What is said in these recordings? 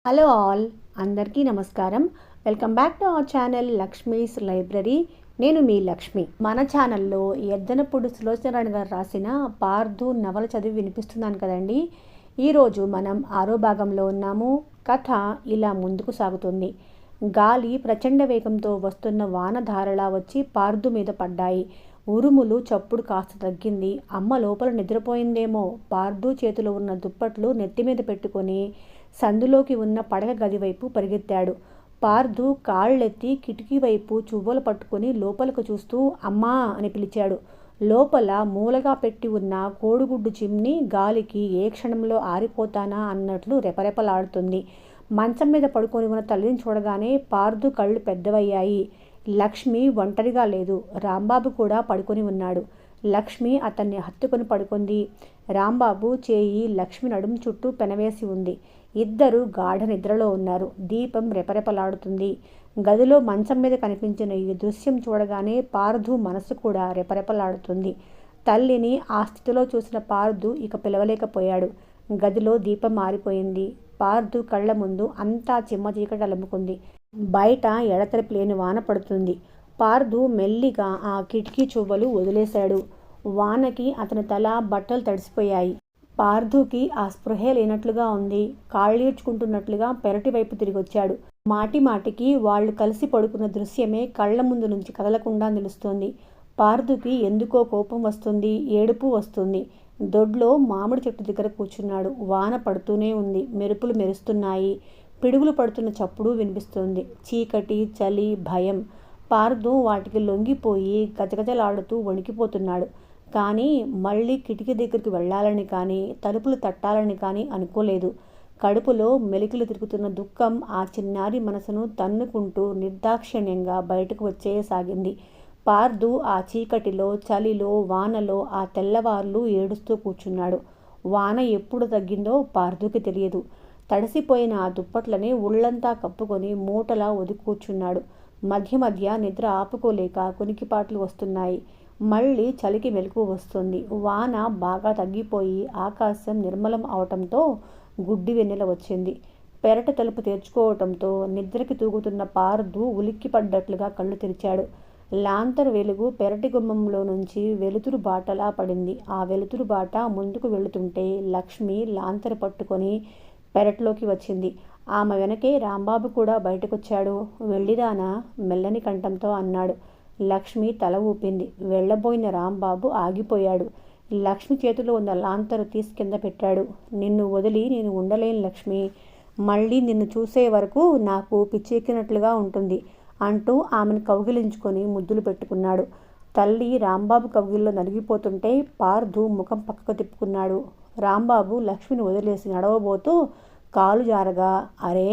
Hello all, అందరికీ నమస్కారం. Welcome back to our channel Lakshmi's library. నేను మీ లక్ష్మి. మన ఛానల్లో ఎద్దనపూడి సులోచనారాయణ గారు రాసిన పార్థు నవల చదివి వినిపిస్తున్నాను కదండి. ఈరోజు మనం 6వ భాగంలో ఉన్నాము. కథ ఇలా ముందుకు సాగుతుంది. గాలి ప్రచండ వేగంతో వస్తున్న వానధారలా వచ్చి పార్థు మీద పడ్డాయి. ఉరుములు చప్పుడు కాస్త తగ్గింది. అమ్మ లోపల నిద్రపోయిందేమో. పార్థు చేతిలో ఉన్న దుప్పట్లు నెత్తిమీద పెట్టుకొని సందులోకి ఉన్న పడక గది వైపు పరిగెత్తాడు. పార్థు కాళ్ళెత్తి కిటికీ వైపు చువ్వలు పట్టుకుని లోపలకు చూస్తూ అమ్మా అని పిలిచాడు. లోపల మూలగా పెట్టి ఉన్న కోడిగుడ్డు చిమ్ని గాలికి ఏ క్షణంలో ఆరిపోతానా అన్నట్లు రెపరెపలాడుతుంది. మంచం మీద పడుకొని ఉన్న తల్లిని చూడగానే పార్థు కళ్ళు పెద్దవయ్యాయి. లక్ష్మి ఒంటరిగా లేదు. రాంబాబు కూడా పడుకొని ఉన్నాడు. లక్ష్మి అతన్ని హత్తుకొని పడుకుంది. రాంబాబు చేయి లక్ష్మి నడుము చుట్టూ పెనవేసి ఉంది. ఇద్దరు గాఢ నిద్రలో ఉన్నారు. దీపం రెపరెపలాడుతుంది. గదిలో మంచం మీద కనిపించిన ఈ దృశ్యం చూడగానే పార్థు మనసు కూడా రెపరెపలాడుతుంది. తల్లిని ఆ స్థితిలో చూసిన పార్థు ఇక పిలవలేకపోయాడు. గదిలో దీపం మారిపోయింది. పార్థు కళ్ళ ముందు అంతా చిమ్మ చీకటి అలుముకుంది. బయట ఎడతెరిపి లేని వాన పడుతుంది. పార్థు మెల్లిగా ఆ కిటికీ చువ్వలు వదిలేశాడు. వానకి అతని తల బట్టలు తడిసిపోయాయి. పార్థుకి ఆ స్పృహే లేనట్లుగా ఉంది. కాళ్ళీడ్చుకుంటున్నట్లుగా పెరటి వైపు తిరిగొచ్చాడు. మాటి మాటికి వాళ్ళు కలిసి పడుకున్న దృశ్యమే కళ్ళ ముందు నుంచి కదలకుండా నిలుస్తోంది. పార్థుకి ఎందుకో కోపం వస్తుంది, ఏడుపు వస్తుంది. దొడ్లో మామిడి చెట్టు దగ్గర కూర్చున్నాడు. వాన పడుతూనే ఉంది. మెరుపులు మెరుస్తున్నాయి. పిడుగులు పడుతున్న చప్పుడు వినిపిస్తుంది. చీకటి, చలి, భయం. పార్థు వాటికి లొంగిపోయి గజగజలాడుతూ వణికిపోతున్నాడు. కానీ మళ్ళీ కిటికీ దగ్గరికి వెళ్ళాలని కానీ తలుపులు తట్టాలని కానీ అనుకోలేదు. కడుపులో మెలికలు తిరుగుతున్న దుఃఖం ఆ చిన్నారి మనసును తన్నుకుంటూ నిర్దాక్షిణ్యంగా బయటకు వచ్చేయసాగింది. పార్థు ఆ చీకటిలో, చలిలో, వానలో ఆ తెల్లవార్లు ఏడుస్తూ కూర్చున్నాడు. వాన ఎప్పుడు తగ్గిందో పార్థుకి తెలియదు. తడిసిపోయిన ఆ దుప్పట్లని ఒళ్ళంతా కప్పుకొని మూటలా ఒదిగి కూర్చున్నాడు. మధ్య మధ్య నిద్ర ఆపుకోలేక కునికిపాట్లు వస్తున్నాయి. మళ్ళీ చలికి మెలకువ వస్తుంది. వాన బాగా తగ్గిపోయి ఆకాశం నిర్మలం అవటంతో గుడ్డి వెన్నెల వచ్చింది. పెరట తలుపు తెరుచుకోవటంతో నిద్రకి తూగుతున్న పార్థు ఉలిక్కిపడ్డట్లుగా కళ్ళు తెరిచాడు. లాంతరు వెలుగు పెరటి గుమ్మంలో నుంచి వెలుతురు బాటలా పడింది. ఆ వెలుతురు బాట ముందుకు వెళుతుంటే లక్ష్మి లాంతరు పట్టుకొని పెరట్లోకి వచ్చింది. ఆమె వెనకే రాంబాబు కూడా బయటకొచ్చాడు. వెళ్ళిరానా మెల్లని కంఠంతో అన్నాడు. లక్ష్మి తల ఊపింది. వెళ్ళబోయిన రాంబాబు ఆగిపోయాడు. లక్ష్మి చేతిలో ఉన్న లాంతరు తీసి కింద పెట్టాడు. నిన్ను వదిలి నేను ఉండలేను లక్ష్మి. మళ్ళీ నిన్ను చూసే వరకు నాకు పిచ్చెక్కినట్లుగా ఉంటుంది అంటూ ఆమెను కౌగిలించుకొని ముద్దులు పెట్టుకున్నాడు. తల్లి రాంబాబు కౌగిల్లో నలిగిపోతుంటే పార్థు ముఖం పక్కకు తిప్పుకున్నాడు. రాంబాబు లక్ష్మిని వదిలేసి నడవబోతూ కాలు జారగా, అరే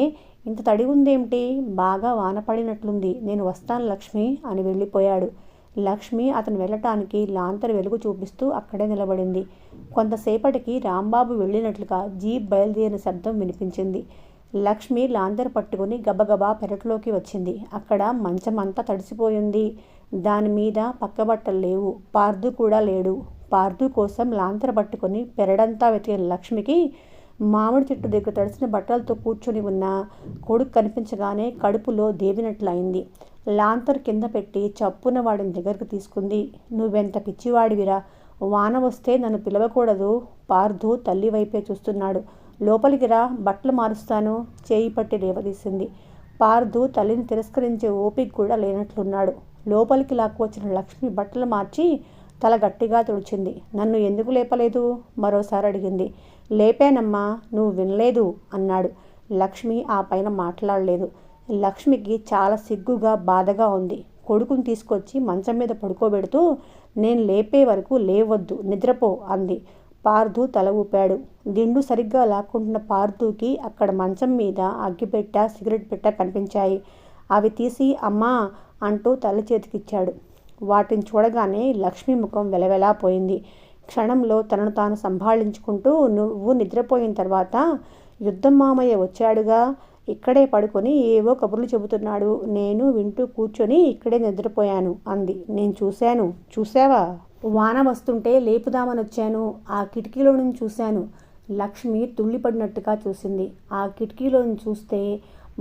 ఇంత తడి ఉందేమిటి, బాగా వాన పడినట్లుంది, నేను వస్తాను లక్ష్మి అని వెళ్ళిపోయాడు. లక్ష్మి అతను వెళ్ళటానికి లాంతరు వెలుగు చూపిస్తూ అక్కడే నిలబడింది. కొంతసేపటికి రాంబాబు వెళ్ళినట్లుగా జీప్ బయలుదేరిన శబ్దం వినిపించింది. లక్ష్మి లాంతరు పట్టుకుని గబగబా పెరట్లోకి వచ్చింది. అక్కడ మంచం అంతా తడిసిపోయింది. దాని మీద పక్కబట్టలు లేవు. పార్థు కూడా లేడు. పార్థు కోసం లాంతరు పట్టుకొని పెరడంతా వెతికిన లక్ష్మికి మామిడి చెట్టు దగ్గర తడిసిన బట్టలతో కూర్చొని ఉన్న కొడుకు కనిపించగానే కడుపులో దేవినట్లయింది. లాంతరు కింద పెట్టి చప్పున వాడిని దగ్గరకు తీసుకుంది. నువ్వెంత పిచ్చివాడివిరా, వాన వస్తే నన్ను పిలవకూడదు. పార్థు తల్లి వైపే చూస్తున్నాడు. లోపలికి రా, బట్టలు మారుస్తాను చేయి పట్టి లేవదీసింది. పార్థు తల్లిని తిరస్కరించే ఓపిక కూడా లేనట్లున్నాడు. లోపలికి లాక్కువచ్చిన లక్ష్మి బట్టలు మార్చి తల గట్టిగా తుడిచింది. నన్ను ఎందుకు లేపలేదు మరోసారి అడిగింది. లేపానమ్మా, నువ్వు వినలేదు అన్నాడు. లక్ష్మి ఆ పైన మాట్లాడలేదు. లక్ష్మికి చాలా సిగ్గుగా బాధగా ఉంది. కొడుకుని తీసుకొచ్చి మంచం మీద పడుకోబెడుతూ నేను లేపే వరకు లేవద్దు, నిద్రపో అంది. పార్థు తల ఊపాడు. దిండు సరిగ్గా లాక్కుంటున్న పార్థుకి అక్కడ మంచం మీద అగ్గిపెట్ట, సిగరెట్ పెట్ట కనిపించాయి. అవి తీసి అమ్మా అంటూ తల్లి చేతికిచ్చాడు. వాటిని చూడగానే లక్ష్మి ముఖం వెలవెలా పోయింది. క్షణంలో తనను తాను సంభాళించుకుంటూ, నువ్వు నిద్రపోయిన తర్వాత యుద్ధం మామయ్య వచ్చాడుగా, ఇక్కడే పడుకొని ఏవో కబుర్లు చెబుతున్నాడు. నేను వింటూ కూర్చొని ఇక్కడే నిద్రపోయాను అంది. నేను చూశాను. చూసావా? వాన వస్తుంటే లేపుదామని వచ్చాను. ఆ కిటికీలో నుంచి చూశాను. లక్ష్మి తుళ్ళిపడినట్టుగా చూసింది. ఆ కిటికీలోని చూస్తే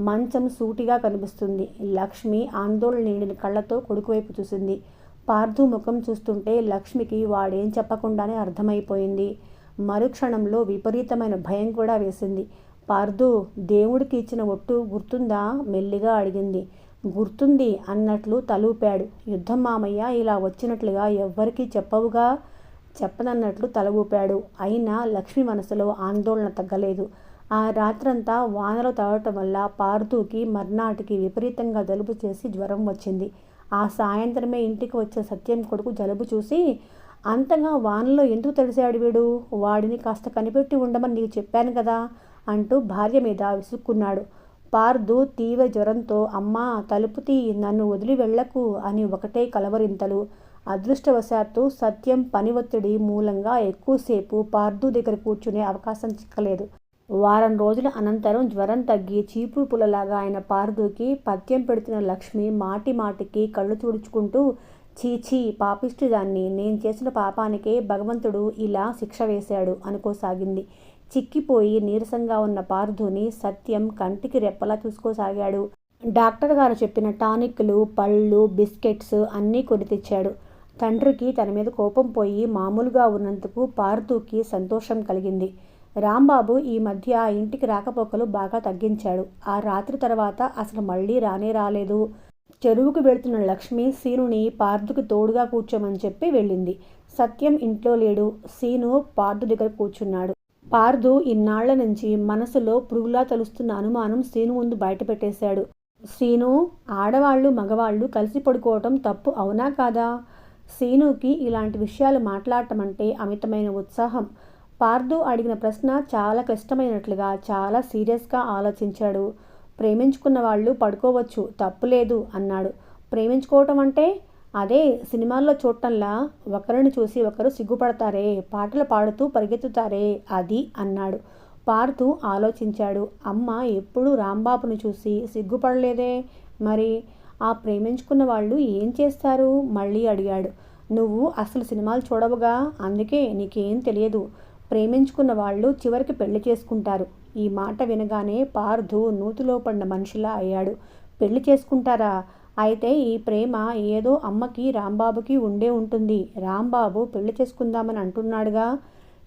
మంచం సూటిగా కనిపిస్తుంది. లక్ష్మి ఆందోళన నిండిన కళ్ళతో కొడుకు వైపు చూసింది. పార్థు ముఖం చూస్తుంటే లక్ష్మికి వాడేం చెప్పకుండానే అర్థమైపోయింది. మరుక్షణంలో విపరీతమైన భయం కూడా వేసింది. పార్థు, దేవుడికి ఇచ్చిన ఒట్టు గుర్తుందా? మెల్లిగా అడిగింది. గుర్తుంది అన్నట్లు తలూపాడు. యుద్ధం మామయ్య, ఇలా వచ్చినట్లుగా ఎవ్వరికీ చెప్పవుగా? చెప్పనన్నట్లు తల ఊపాడు. అయినా లక్ష్మి మనసులో ఆందోళన తగ్గలేదు. ఆ రాత్రంతా వానలో తడవటం వల్ల పార్థుకి మర్నాటికి విపరీతంగా జలుబు చేసి జ్వరం వచ్చింది. ఆ సాయంత్రమే ఇంటికి వచ్చే సత్యం కొడుకు జలుబు చూసి, అంతగా వానలో ఎందుకు తడిశాడు వీడు? వాడిని కాస్త కనిపెట్టి ఉండమని నీకు చెప్పాను కదా అంటూ భార్య మీద విసుక్కున్నాడు. పార్థు తీవ్ర జ్వరంతో, అమ్మా తలుపు తీ, నన్ను వదిలి వెళ్లకు అని ఒకటే కలవరింతలు. అదృష్టవశాత్తు సత్యం పని ఒత్తిడి మూలంగా ఎక్కువసేపు పార్థు దగ్గర కూర్చునే అవకాశం చిక్కలేదు. వారం రోజుల అనంతరం జ్వరం తగ్గి చీపురు పుల్లలాగా ఆయన పార్థుకి పథ్యం పెడుతున్న లక్ష్మి మాటి మాటికి కళ్ళు తుడుచుకుంటూ, చీచీ పాపిష్టి దాన్ని, నేను చేసిన పాపానికే భగవంతుడు ఇలా శిక్ష వేశాడు అనుకోసాగింది. చిక్కిపోయి నీరసంగా ఉన్న పార్థుని సత్యం కంటికి రెప్పలా చూసుకోసాగాడు. డాక్టర్ గారు చెప్పిన టానిక్లు, పళ్ళు, బిస్కెట్స్ అన్నీ కొని తెచ్చాడు. తండ్రికి తన మీద కోపం పోయి మామూలుగా ఉన్నందుకు పార్థుకి సంతోషం కలిగింది. రాంబాబు ఈ మధ్య ఇంటికి రాకపోకలు బాగా తగ్గించాడు. ఆ రాత్రి తర్వాత అసలు మళ్ళీ రానే రాలేదు. చెరువుకు వెళుతున్న లక్ష్మి సీనుని పార్థుకి తోడుగా కూర్చోమని చెప్పి వెళ్ళింది. సత్యం ఇంట్లో లేడు. సీను పార్థు దగ్గర కూర్చున్నాడు. పార్థు ఇన్నాళ్ల నుంచి మనసులో పురుగులా తలుస్తున్న అనుమానం సీను ముందు బయట పెట్టేశాడు. సీను, ఆడవాళ్ళు మగవాళ్ళు కలిసి పడుకోవటం తప్పు అవునా కాదా? సీనుకి ఇలాంటి విషయాలు మాట్లాడటం అంటే అమితమైన ఉత్సాహం. పార్థు అడిగిన ప్రశ్న చాలా క్లిష్టమైనట్లుగా చాలా సీరియస్గా ఆలోచించాడు. ప్రేమించుకున్న వాళ్ళు పడుకోవచ్చు, తప్పులేదు అన్నాడు. ప్రేమించుకోవటం అంటే అదే సినిమాల్లో చూడటంలా ఒకరిని చూసి ఒకరు సిగ్గుపడతారే, పాటలు పాడుతూ పరిగెత్తుతారే, అది అన్నాడు. పార్థు ఆలోచించాడు. అమ్మ ఎప్పుడూ రాంబాబును చూసి సిగ్గుపడలేదే, మరి ఆ ప్రేమించుకున్న వాళ్ళు ఏం చేస్తారు? మళ్ళీ అడిగాడు. నువ్వు అసలు సినిమాలు చూడవుగా, అందుకే నీకేం తెలియదు. ప్రేమించుకున్న వాళ్ళు చివరికి పెళ్లి చేసుకుంటారు. ఈ మాట వినగానే పార్థు నూతిలో పడిన మనిషిలా అయ్యాడు. పెళ్లి చేసుకుంటారా? అయితే ఈ ప్రేమ ఏదో అమ్మకి రాంబాబుకి ఉండే ఉంటుంది. రాంబాబు పెళ్లి చేసుకుందామని అంటున్నాడుగా.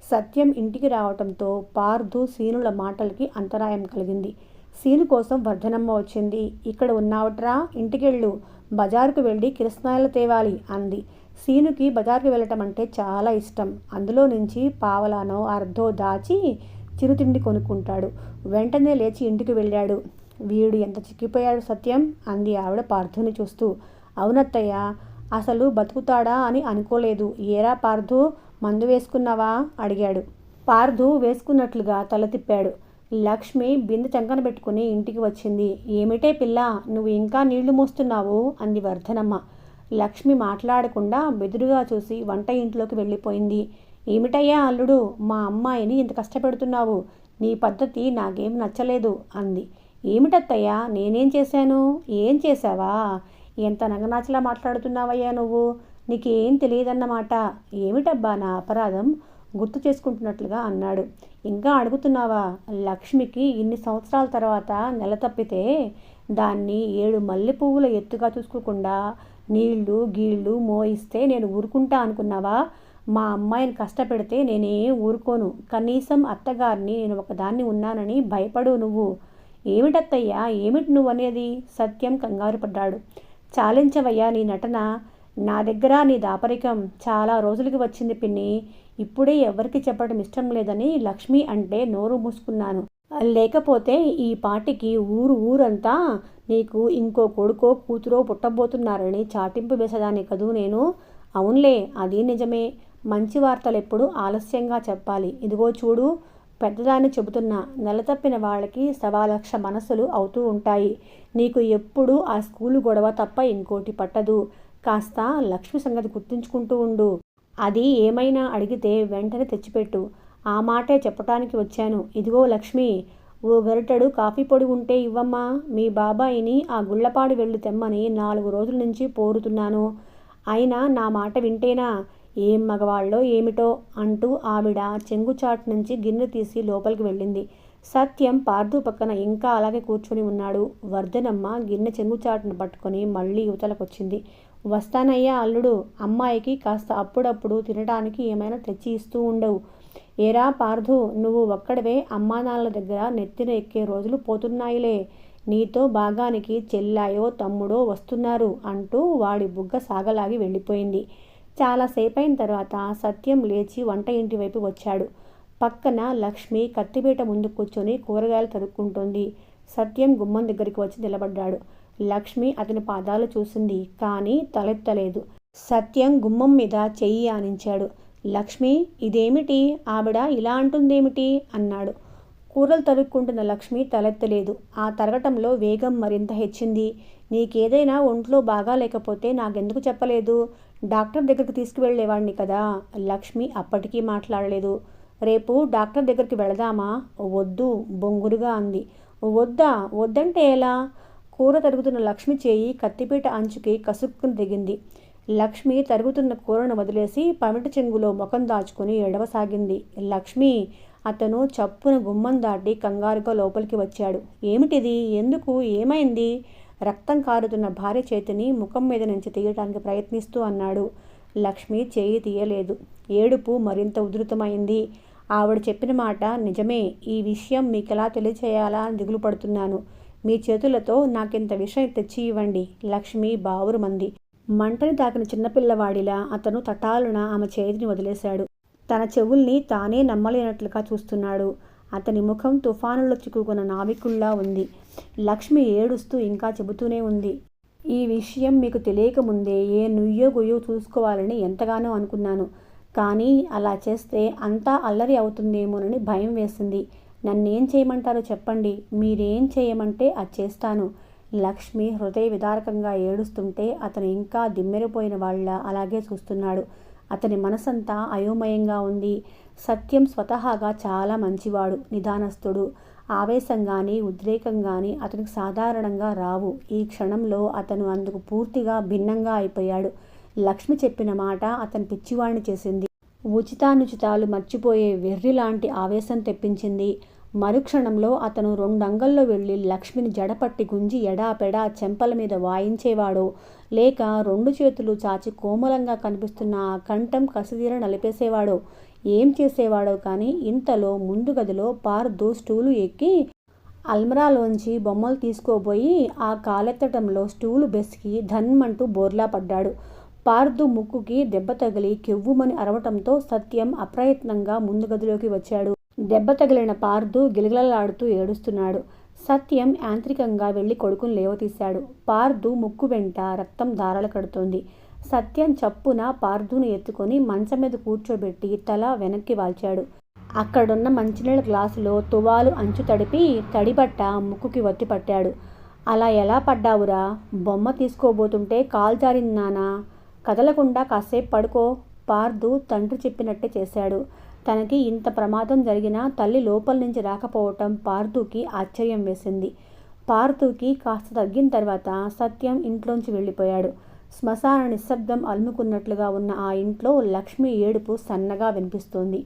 సత్యం ఇంటికి రావటంతో పార్థు సీనుల మాటలకి అంతరాయం కలిగింది. సీను కోసం వర్ధనమ్మ వచ్చింది. ఇక్కడ ఉన్నావట్రా, ఇంటికెళ్ళు, బజారుకు వెళ్ళి కిరసనాయలు తేవాలి అంది. సీనుకి బజారుకు వెళ్ళటం అంటే చాలా ఇష్టం. అందులో నుంచి పావలానో అర్ధో దాచి చిరుతిండి కొనుక్కుంటాడు. వెంటనే లేచి ఇంటికి వెళ్ళాడు. వీడు ఎంత చిక్కిపోయాడు సత్యం అంది ఆవిడ పార్థుని చూస్తూ. అవునత్తయ్య, అసలు బతుకుతాడా అని అనుకోలేదు. ఏరా పార్థు, మందు వేసుకున్నావా అడిగాడు. పార్థు వేసుకున్నట్లుగా తల తిప్పాడు. లక్ష్మి బిందె చంకన పెట్టుకుని ఇంటికి వచ్చింది. ఏమిటే పిల్ల, నువ్వు ఇంకా నీళ్లు మోస్తున్నావు అంది వర్ధనమ్మ. లక్ష్మి మాట్లాడకుండా బెదురుగా చూసి వంట ఇంట్లోకి వెళ్ళిపోయింది. ఏమిటయ్యా అల్లుడు, మా అమ్మాయిని ఇంత కష్టపెడుతున్నావు? నీ పద్ధతి నాకేం నచ్చలేదు అంది. ఏమిటత్తయ్యా, నేనేం చేశాను? ఏం చేశావా? ఎంత నగనాచలా మాట్లాడుతున్నావయ్యా నువ్వు, నీకేం తెలియదన్నమాట. ఏమిటబ్బా నా అపరాధం? గుర్తు చేసుకుంటున్నట్లుగా అన్నాడు. ఇంకా అడుగుతున్నావా? లక్ష్మికి ఇన్ని సంవత్సరాల తర్వాత నెల తప్పితే దాన్ని 7 మల్లె పువ్వుల ఎత్తుగా చూసుకోకుండా నీళ్లు గీళ్లు మోయిస్తే నేను ఊరుకుంటా అనుకున్నావా? మా అమ్మాయిని కష్టపెడితే నేనేం ఊరుకోను. కనీసం అత్తగారిని నేను ఒకదాన్ని ఉన్నానని భయపడు నువ్వు. ఏమిటత్తయ్యా, ఏమిటి నువ్వనేది? సత్యం కంగారు పడ్డాడు. చాలించవయ్యా నీ నటన. నా దగ్గర నీ దాపరికం చాలా రోజులకి వచ్చింది పిన్ని. ఇప్పుడే ఎవరికి చెప్పడం ఇష్టం లేదని లక్ష్మి అంటే నోరు మూసుకున్నాను. లేకపోతే ఈ పాటికి ఊరంతా నీకు ఇంకో కొడుకో కూతురో పుట్టబోతున్నారని చాటింపు వేసేదాన్ని కదూ నేను. అవునులే, అది నిజమే. మంచి వార్తలు ఎప్పుడు ఆలస్యంగా చెప్పాలి. ఇదిగో చూడు, పెద్దదాన్ని చెబుతున్నా, నెల తప్పిన వాళ్ళకి 1,00,000 మనసులు అవుతూ ఉంటాయి. నీకు ఎప్పుడు ఆ స్కూలు గొడవ తప్ప ఇంకోటి పట్టదు. కాస్త లక్ష్మి సంగతి గుర్తుంచుకుంటూ ఉండు. అది ఏమైనా అడిగితే వెంటనే తెచ్చిపెట్టు. ఆ మాటే చెప్పటానికి వచ్చాను. ఇదిగో లక్ష్మి, ఓ గరిటెడు కాఫీ పొడి ఉంటే ఇవ్వమ్మా. మీ బాబాయిని ఆ గుళ్ళపాడు వెళ్ళి తెమ్మని 4 రోజుల నుంచి పోరుతున్నాను. అయినా నా మాట వింటేనా? ఏం మగవాళ్ళో ఏమిటో అంటూ ఆవిడ చెంగుచాటు నుంచి గిన్నె తీసి లోపలికి వెళ్ళింది. సత్యం పార్థు పక్కన ఇంకా అలాగే కూర్చొని ఉన్నాడు. వర్ధనమ్మ గిన్నె చెంగుచాటును పట్టుకొని మళ్ళీ యువతలకొచ్చింది. వస్తానయ్యా అల్లుడు, అమ్మాయికి కాస్త అప్పుడప్పుడు తినడానికి ఏమైనా తెచ్చి ఇస్తూ ఉండవు. ఏరా పార్థు, నువ్వు ఒక్కడవే అమ్మానాన్నల దగ్గర నెత్తిన ఎక్కే రోజులు పోతున్నాయిలే. నీతో భాగానికి చెల్లాయో తమ్ముడో వస్తున్నారు అంటూ వాడి బుగ్గ సాగలాగి వెళ్ళిపోయింది. చాలాసేపైన తర్వాత సత్యం లేచి వంట ఇంటి వైపు వచ్చాడు. పక్కన లక్ష్మి కత్తిపీట ముందు కూర్చొని కూరగాయలు తరుక్కుంటోంది. సత్యం గుమ్మం దగ్గరికి వచ్చి నిలబడ్డాడు. లక్ష్మి అతని పాదాలు చూసింది, కానీ తలెత్తలేదు. సత్యం గుమ్మం మీద చెయ్యి ఆనించాడు. లక్ష్మి, ఇదేమిటి? ఆవిడ ఇలా అంటుందేమిటి అన్నాడు. కూరలు తరుక్కుంటున్న లక్ష్మి తలెత్తలేదు. ఆ తరగటంలో వేగం మరింత హెచ్చింది. నీకేదైనా ఒంట్లో బాగాలేకపోతే నాకెందుకు చెప్పలేదు? డాక్టర్ దగ్గరికి తీసుకువెళ్ళేవాడిని కదా. లక్ష్మి అప్పటికీ మాట్లాడలేదు. రేపు డాక్టర్ దగ్గరికి వెళదామా? వద్దు, బొంగురుగా అంది. వద్దా? వద్దంటే ఎలా? కూర తరుగుతున్న లక్ష్మి చేయి కత్తిపీట అంచుకి కసుక్కుని దిగింది. లక్ష్మి తరుగుతున్న కూరను వదిలేసి పమిట చెంగులో ముఖం దాచుకుని ఏడవసాగింది. లక్ష్మి! అతను చప్పున గుమ్మం దాటి కంగారుగా లోపలికి వచ్చాడు. ఏమిటిది? ఎందుకు? ఏమైంది? రక్తం కారుతున్న భార్య చేతిని ముఖం మీద నుంచి తీయటానికి ప్రయత్నిస్తూ అన్నాడు. లక్ష్మి చేయి తీయలేదు. ఏడుపు మరింత ఉధృతమైంది. ఆవిడ చెప్పిన మాట నిజమే. ఈ విషయం మీకెలా తెలియచేయాలా అని దిగులు పడుతున్నాను. మీ చేతులతో నాకింత విషయం తెచ్చి ఇవ్వండి. లక్ష్మి బావురుమంది. మంటని తాకిన చిన్నపిల్లవాడిలా అతను తటాలున ఆమె చేతిని వదిలేశాడు. తన చెవుల్ని తానే నమ్మలేనట్లుగా చూస్తున్నాడు. అతని ముఖం తుఫానులో చిక్కుకున్న నావికుల్లా ఉంది. లక్ష్మి ఏడుస్తూ ఇంకా చెబుతూనే ఉంది. ఈ విషయం మీకు తెలియకముందే ఏ నుయ్యో గుయ్యో చూసుకోవాలని ఎంతగానో అనుకున్నాను. కానీ అలా చేస్తే అంతా అల్లరి అవుతుందేమోనని భయం వేసింది. నన్నేం చేయమంటారో చెప్పండి. మీరేం చేయమంటే అది చేస్తాను. లక్ష్మి హృదయ విదారకంగా ఏడుస్తుంటే అతను ఇంకా దిమ్మెరిపోయిన వాళ్ళ అలాగే చూస్తున్నాడు. అతని మనసంతా అయోమయంగా ఉంది. సత్యం స్వతహాగా చాలా మంచివాడు, నిదానస్తుడు. ఆవేశం కానీ ఉద్రేకం కానీ అతనికి సాధారణంగా రావు. ఈ క్షణంలో అతను అందుకు పూర్తిగా భిన్నంగా అయిపోయాడు. లక్ష్మి చెప్పిన మాట అతని పిచ్చివాణ్ణి చేసింది. ఉచితానుచితాలు మర్చిపోయే వెర్రిలాంటి ఆవేశం తెప్పించింది. మరుక్షణంలో అతను 2 అంగల్లో వెళ్ళి లక్ష్మిని జడపట్టి గుంజి ఎడాపెడా చెంపల మీద వాయించేవాడో, లేక 2 చేతులు చాచి కోమలంగా కనిపిస్తున్న ఆ కంఠం కసిదీర నలిపేసేవాడో, ఏం చేసేవాడో కానీ ఇంతలో ముందు గదిలో పార్థు స్టూలు ఎక్కి అల్మరాలోంచి బొమ్మలు తీసుకోబోయి ఆ కాలెత్తటంలో స్టూలు బెసికి ధన్మంటూ బోర్లా పడ్డాడు. పార్థు ముక్కుకి దెబ్బ తగిలి కెవ్వుమని అరవటంతో సత్యం అప్రయత్నంగా ముందు గదిలోకి వచ్చాడు. దెబ్బ తగిలిన పార్థు గిలగిలలాడుతూ ఏడుస్తున్నాడు. సత్యం యాంత్రికంగా వెళ్ళి కొడుకుని లేవతీశాడు. పార్థు ముక్కు వెంట రక్తం ధారలు కడుతోంది. సత్యం చప్పున పార్థును ఎత్తుకొని మంచం మీద కూర్చోబెట్టి తల వెనక్కి వాల్చాడు. అక్కడున్న మంచినీళ్ళ గ్లాసులో తువాలు అంచు తడిపి తడిబట్ట ముక్కుకి వత్తి పట్టాడు. అలా ఎలా పడ్డావురా? బొమ్మ తీసుకోబోతుంటే కాలు జారింది నానా. కదలకుండా కాసేపు పడుకో. పార్థు తండ్రి చెప్పినట్టే చేశాడు. తనకి ఇంత ప్రమాదం జరిగినా తల్లి లోపల నుంచి రాకపోవటం పార్థుకి ఆశ్చర్యం వేసింది. పార్థుకి కాస్త తగ్గిన తర్వాత సత్యం ఇంట్లోంచి వెళ్ళిపోయాడు. శ్మశాన నిశ్శబ్దం అలుముకున్నట్లుగా ఉన్న ఆ ఇంట్లో లక్ష్మి ఏడుపు సన్నగా వినిపిస్తోంది.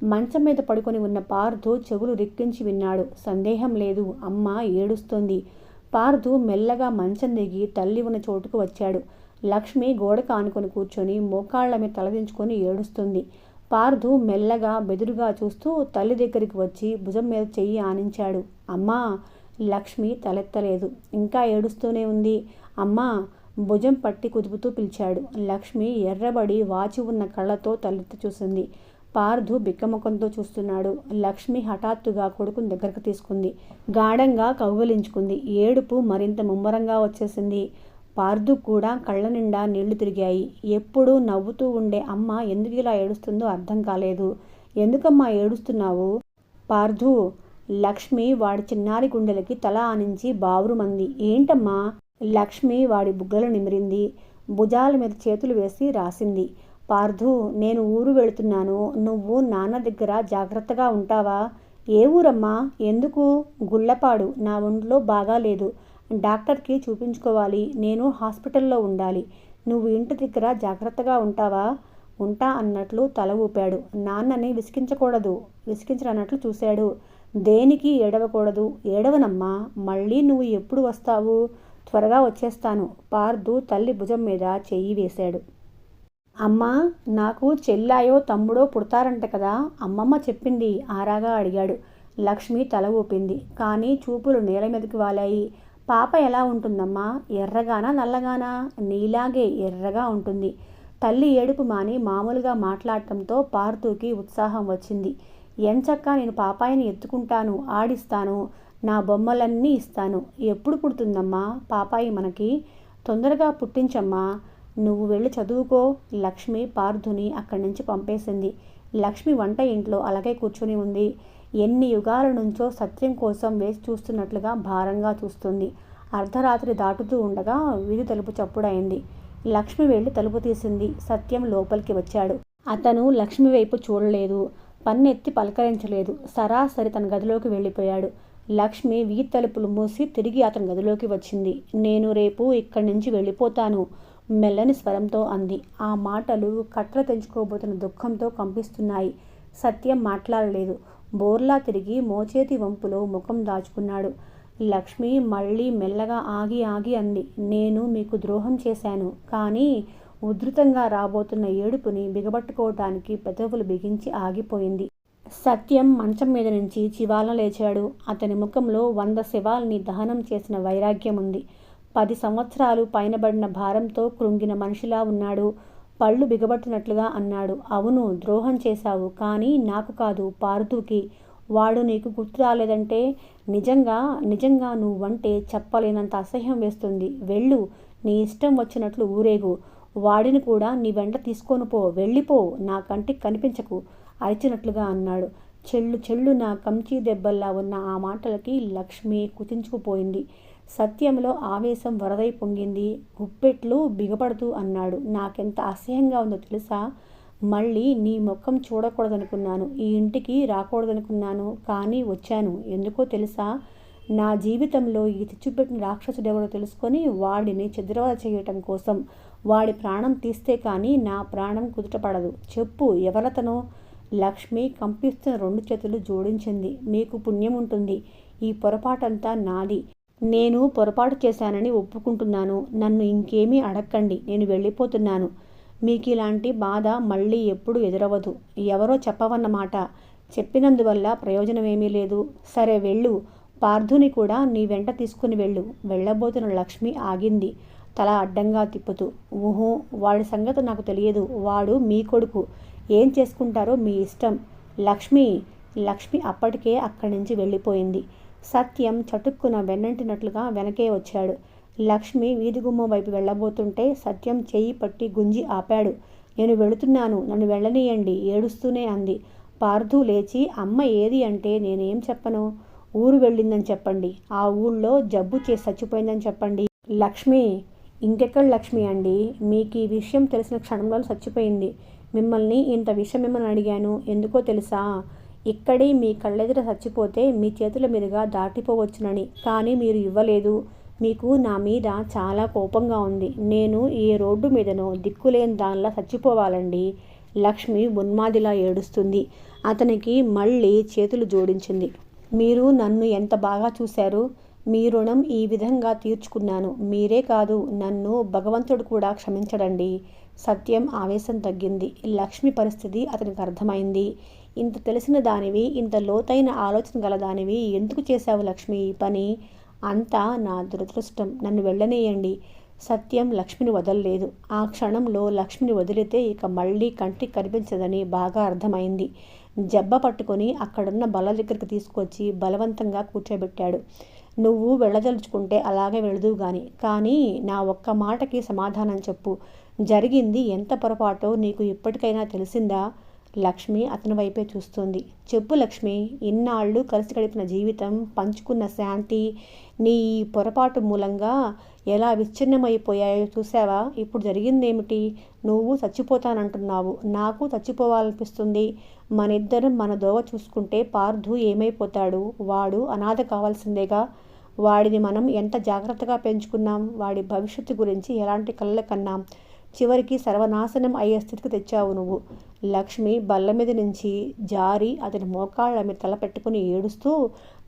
మంచం మీద పడుకొని ఉన్న పార్థు చెవులు రిక్కించి విన్నాడు. సందేహం లేదు, అమ్మ ఏడుస్తోంది. పార్థు మెల్లగా మంచం దిగి తల్లి ఉన్న చోటుకు వచ్చాడు. లక్ష్మి గోడకు ఆనుకొని కూర్చొని మోకాళ్ల మీద తలదించుకొని ఏడుస్తుంది. పార్థు మెల్లగా బెదురుగా చూస్తూ తల్లి దగ్గరికి వచ్చి భుజం మీద చెయ్యి ఆనించాడు. అమ్మా! లక్ష్మి తలెత్తలేదు. ఇంకా ఏడుస్తూనే ఉంది. అమ్మా! భుజం పట్టి కుదుపుతూ పిలిచాడు. లక్ష్మి ఎర్రబడి వాచి ఉన్న కళ్ళతో తలెత్తి చూసింది. పార్థు బిక్కముఖంతో చూస్తున్నాడు. లక్ష్మి హఠాత్తుగా కొడుకుని దగ్గరకు తీసుకుంది. గాఢంగా కౌగిలించుకుంది. ఏడుపు మరింత ముమ్మరంగా వచ్చేసింది. పార్థు కూడా కళ్ళ నిండా నీళ్లు తిరిగాయి. ఎప్పుడూ నవ్వుతూ ఉండే అమ్మ ఎందుకు ఇలా ఏడుస్తుందో అర్థం కాలేదు. ఎందుకమ్మా ఏడుస్తున్నావు? పార్థు! లక్ష్మి వాడి చిన్నారి గుండెలకి తల ఆనించి బావురుమంది. ఏంటమ్మా? లక్ష్మి వాడి బుగ్గలు నిమిరింది. భుజాల మీద చేతులు వేసి రాసింది. పార్థు, నేను ఊరు వెళుతున్నాను. నువ్వు నాన్న దగ్గర జాగ్రత్తగా ఉంటావా? ఏ ఊరమ్మా? ఎందుకు? గుళ్ళపాడు. నా ఒంట్లో బాగాలేదు. డాక్టర్కి చూపించుకోవాలి. నేను హాస్పిటల్లో ఉండాలి. నువ్వు ఇంటి దగ్గర జాగ్రత్తగా ఉంటావా? ఉంటా అన్నట్లు తల ఊపాడు. నాన్నని విసిగించరన్నట్లు చూశాడు. దేనికి ఏడవకూడదు? ఏడవనమ్మా. మళ్ళీ నువ్వు ఎప్పుడు వస్తావు? త్వరగా వచ్చేస్తాను. పార్థు తల్లి భుజం మీద చెయ్యి వేశాడు. అమ్మా, నాకు చెల్లాయో తమ్ముడో పుడతారంట కదా, అమ్మమ్మ చెప్పింది ఆరాగా అడిగాడు. లక్ష్మి తల ఊపింది. కానీ చూపులు నేల మీదకి వాలాయి. పాప ఎలా ఉంటుందమ్మా? ఎర్రగానా నల్లగానా? నీలాగే ఎర్రగా ఉంటుంది. తల్లి ఏడుపు మాని మామూలుగా మాట్లాడటంతో పార్థుకి ఉత్సాహం వచ్చింది. ఎంచక్కా నేను పాపాయిని ఎత్తుకుంటాను, ఆడిస్తాను, నా బొమ్మలన్నీ ఇస్తాను. ఎప్పుడు పుడుతుందమ్మా పాపాయి మనకి? తొందరగా పుట్టించమ్మా. నువ్వు వెళ్ళి చదువుకో. లక్ష్మి పార్థుని అక్కడి నుంచి పంపేసింది. లక్ష్మి వంట ఇంట్లో అలాగే కూర్చుని ఉంది. ఎన్ని యుగాల నుంచో సత్యం కోసం వేచి చూస్తున్నట్లుగా భారంగా చూస్తుంది. అర్ధరాత్రి దాటుతూ ఉండగా వీధి తలుపు చప్పుడైంది. లక్ష్మి వెళ్ళి తలుపు తీసింది. సత్యం లోపలికి వచ్చాడు. అతను లక్ష్మి వైపు చూడలేదు, పన్నెత్తి పలకరించలేదు. సరాసరి తన గదిలోకి వెళ్ళిపోయాడు. లక్ష్మి వీధి తలుపులు మూసి తిరిగి అతని గదిలోకి వచ్చింది. నేను రేపు ఇక్కడి నుంచి వెళ్ళిపోతాను, మెల్లని స్వరంతో అంది. ఆ మాటలు కట్టలు తెంచుకోబోతున్న దుఃఖంతో కంపిస్తున్నాయి. సత్యం మాట్లాడలేదు. బోర్లా తిరిగి మోచేతి వంపులో ముఖం దాచుకున్నాడు. లక్ష్మి మళ్ళీ మెల్లగా ఆగి అంది. నేను మీకు ద్రోహం చేశాను, కానీ ఉధృతంగా రాబోతున్న ఏడుపుని బిగబట్టుకోవటానికి పెదవులు బిగించి ఆగిపోయింది. సత్యం మంచం మీద నుంచి చివాలన లేచాడు. అతని ముఖంలో 100 శవాల్ని దహనం చేసిన వైరాగ్యం ఉంది. 10 సంవత్సరాలు పైనబడిన భారంతో కృంగిన మనిషిలా ఉన్నాడు. పళ్ళు బిగబట్టినట్లుగా అన్నాడు. అవును, ద్రోహం చేశావు, కానీ నాకు కాదు, పార్థుకి. వాడు నీకు గుర్తు రాలేదంటే నిజంగా నువ్వంటే చెప్పలేనంత అసహ్యం వేస్తుంది. వెళ్ళు, నీ ఇష్టం వచ్చినట్లు ఊరేగు. వాడిని కూడా నీ వెంట తీసుకొని పో. వెళ్ళిపో, నా కంటికి కనిపించకు అరిచినట్లుగా అన్నాడు. చెల్లు నా కంచి దెబ్బల్లా ఉన్న ఆ మాటలకి లక్ష్మి కుచించుకుపోయింది. సత్యంలో ఆవేశం వరదై పొంగింది. గుప్పెట్లు బిగపడుతూ అన్నాడు. నాకెంత అసహ్యంగా ఉందో తెలుసా? మళ్ళీ నీ ముఖం చూడకూడదనుకున్నాను, ఈ ఇంటికి రాకూడదనుకున్నాను, కానీ వచ్చాను. ఎందుకో తెలుసా? నా జీవితంలో ఈ తెచ్చిపెట్టిన రాక్షసుడెవడో తెలుసుకొని వాడిని చెదిరవద చేయటం కోసం. వాడి ప్రాణం తీస్తే కానీ నా ప్రాణం కుదుటపడదు. చెప్పు, ఎవరతనో? లక్ష్మి కంపిస్తున్న 2 చేతులు జోడించింది. మీకు పుణ్యం ఉంటుంది. ఈ పొరపాటంతా నాది. నేను పొరపాటు చేశానని ఒప్పుకుంటున్నాను. నన్ను ఇంకేమీ అడక్కండి. నేను వెళ్ళిపోతున్నాను. మీకు ఇలాంటి బాధ మళ్ళీ ఎప్పుడు ఎదురవదు. ఎవరో చెప్పవన్నమాట. చెప్పినందువల్ల ప్రయోజనమేమీ లేదు. సరే వెళ్ళు. పార్థుని కూడా నీ వెంట తీసుకుని వెళ్ళు. వెళ్ళబోతున్న లక్ష్మి ఆగింది, తల అడ్డంగా తిప్పుతూ. ఊహో, వాడి సంగతి నాకు తెలియదు. వాడు మీ కొడుకు. ఏం చేసుకుంటారో మీ ఇష్టం. లక్ష్మి అప్పటికే అక్కడి నుంచి వెళ్ళిపోయింది. సత్యం చటుక్కున వెన్నంటినట్లుగా వెనకే వచ్చాడు. లక్ష్మి వీధిగుమ్మం వైపు వెళ్ళబోతుంటే సత్యం చెయ్యి పట్టి గుంజి ఆపాడు. నేను వెళుతున్నాను, నన్ను వెళ్ళనీయండి ఏడుస్తూనే అంది. పార్థు లేచి అమ్మ ఏది అంటే నేనేం చెప్పను? ఊరు వెళ్ళిందని చెప్పండి. ఆ ఊళ్ళో జబ్బు చేసి చచ్చిపోయిందని చెప్పండి. లక్ష్మి ఇంకెక్కడ లక్ష్మి అండి? మీకు ఈ విషయం తెలిసిన క్షణంలో చచ్చిపోయింది. మిమ్మల్ని ఇంత విషయమేమని అడిగాను ఎందుకో తెలుసా? ఇక్కడే మీ కళ్ళెదుట చచ్చిపోతే మీ చేతుల మీదుగా దాటిపోవచ్చునని. కానీ మీరు ఇవ్వలేదు. మీకు నా మీద చాలా కోపంగా ఉంది. నేను ఏ రోడ్డు మీదనో దిక్కులేని దానిలా చచ్చిపోవాలండి. లక్ష్మి ఉన్మాదిలా ఏడుస్తుంది. అతనికి మళ్ళీ చేతులు జోడించింది. మీరు నన్ను ఎంత బాగా చూశారు. మీ రుణం ఈ విధంగా తీర్చుకున్నాను. మీరే కాదు, నన్ను భగవంతుడు కూడా క్షమించడండి. సత్యం ఆవేశం తగ్గింది. లక్ష్మి పరిస్థితి అతనికి అర్థమైంది. ఇంత తెలిసిన దానివి, ఇంత లోతైన ఆలోచన గలదానివి ఎందుకు చేశావు లక్ష్మి ఈ పని? అంతా నా దురదృష్టం. నన్ను వెళ్ళనీయండి. సత్యం లక్ష్మిని వదలలేదు. ఆ క్షణంలో లక్ష్మిని వదిలితే ఇక మళ్ళీ కంటికి కనిపించదని బాగా అర్థమైంది. జబ్బ పట్టుకొని అక్కడున్న బల్ల దగ్గరికి తీసుకొచ్చి బలవంతంగా కూర్చోబెట్టాడు. నువ్వు వెళ్ళదలుచుకుంటే అలాగే వెళుదువు గాని, కానీ నా ఒక్క మాటకి సమాధానం చెప్పు. జరిగింది ఎంత పొరపాటో నీకు ఇప్పటికైనా తెలిసిందా? లక్ష్మి అతని వైపే చూస్తుంది. చెప్పు లక్ష్మి. ఇన్నాళ్ళు కలిసి గడిపిన జీవితం, పంచుకున్న శాంతి నీ ఈ పొరపాటు మూలంగా ఎలా విచ్ఛిన్నమైపోయాయో చూసావా? ఇప్పుడు జరిగిందేమిటి? నువ్వు చచ్చిపోతానంటున్నావు. నాకు చచ్చిపోవాలనిపిస్తుంది. మనిద్దరం మన దోవ చూసుకుంటే పార్థు ఏమైపోతాడు? వాడు అనాథ కావాల్సిందేగా. వాడిని మనం ఎంత జాగ్రత్తగా పెంచుకున్నాం. వాడి భవిష్యత్తు గురించి ఎలాంటి కలలు కన్నాం. చివరికి సర్వనాశనం అయ్యే స్థితికి తెచ్చావు నువ్వు. లక్ష్మి బల్ల మీద నుంచి జారి అతని మోకాళ్ళ మీద తల పెట్టుకుని ఏడుస్తూ,